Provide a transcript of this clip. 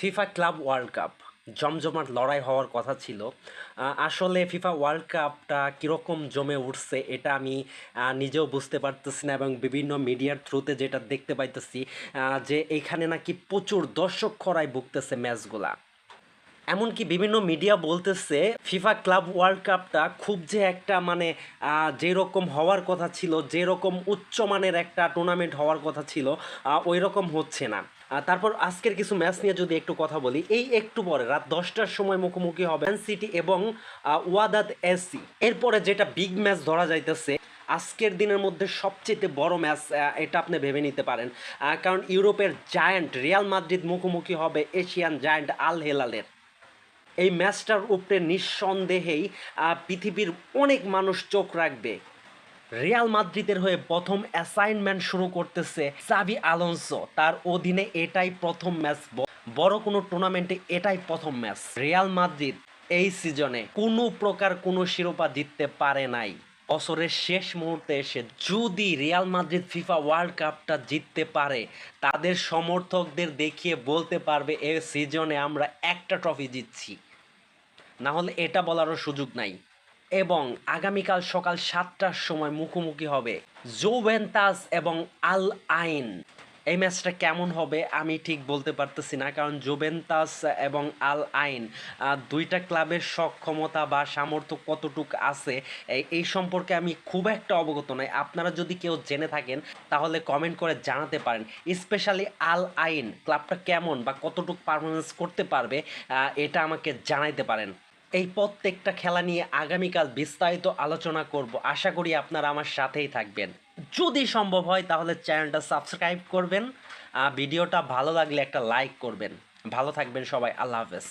FIFA club world cup জমজমাট লড়াই হওয়ার কথা ছিল। আসলে ফিফা ওয়ার্ল্ড কাপটা কীরকম জমে উঠছে এটা আমি নিজেও বুঝতে পারতেছি না, এবং বিভিন্ন মিডিয়ার থ্রুতে যেটা দেখতে পাইতেছি যে এইখানে নাকি প্রচুর দর্শক খরায় ভুগতেছে ম্যাচগুলা। এমনকি বিভিন্ন মিডিয়া বলতেছে ফিফা ক্লাব ওয়ার্ল্ড কাপটা খুব যে একটা মানে যেরকম হওয়ার কথা ছিল, যেরকম উচ্চমানের একটা টুর্নামেন্ট হওয়ার কথা ছিল, ওই রকম হচ্ছে না। তারপর আজকের কিছু ম্যাচ নিয়ে যদি একটু কথা বলি, এই একটু পরে রাত 10টার সময় মুখোমুখি হবে ম্যান সিটি এবং ওয়াদাদ এসি। এরপরে যেটা বিগ ম্যাচ ধরা যাইতেছে আজকের দিনের মধ্যে সবচেয়ে বড় ম্যাচ, এটা আপনি ভেবে নিতে পারেন। কারণ ইউরোপের জায়ান্ট রিয়াল মাদ্রিদ মুখোমুখি হবে এশিয়ান জায়ান্ট আল হেলালের। এই ম্যাচটার উপরে নিঃসন্দেহেই পৃথিবীর অনেক মানুষ চোখ রাখবে। রিয়াল মাদ্রিদের হয়ে প্রথম অ্যাসাইনমেন্ট শুরু করতেছে সাবি আলোনসো, তার অধীনে এটাই প্রথম ম্যাচ। বড় কোনো টুর্নামেন্টে এটাই প্রথম ম্যাচ। রিয়াল মাদ্রিদ এই সিজনে কোনো প্রকার কোনো শিরোপা জিততে পারে নাই। বছরের শেষ মুহূর্তে এসে যদি রিয়াল মাদ্রিদ ফিফা ওয়ার্ল্ড কাপটা জিততে পারে, তাদের সমর্থকদের দেখিয়ে বলতে পারবে এই সিজনে আমরা একটা ট্রফি জিতছি। না হলে এটা বলারও সুযোগ নাই। এবং আগামীকাল সকাল 7টার সময় মুখোমুখি হবে জুভেন্টাস এবং আল আইন। এই ম্যাচটা কেমন হবে আমি ঠিক বলতে পারতেছি না, কারণ জুভেন্টাস এবং আল আইন দুইটা ক্লাবের সক্ষমতা বা সামর্থ্য কতটুক আছে এই সম্পর্কে আমি খুব একটা অবগত নই। আপনারা যদি কেউ জেনে থাকেন তাহলে কমেন্ট করে জানাতে পারেন। স্পেশালি আল আইন ক্লাবটা কেমন বা কতটুক পারফরমেন্স করতে পারবে, এটা আমাকে জানাইতে পারেন। এই প্রত্যেকটা খেলা নিয়ে আগামীকাল বিস্তারিত আলোচনা করব। আশা করি আপনারা আমার সাথেই থাকবেন। যদি সম্ভব হয় তাহলে চ্যানেলটা সাবস্ক্রাইব করবেন। ভিডিওটা ভালো লাগলে একটা লাইক করবেন। ভালো থাকবেন সবাই। আল্লাহ হাফেজ।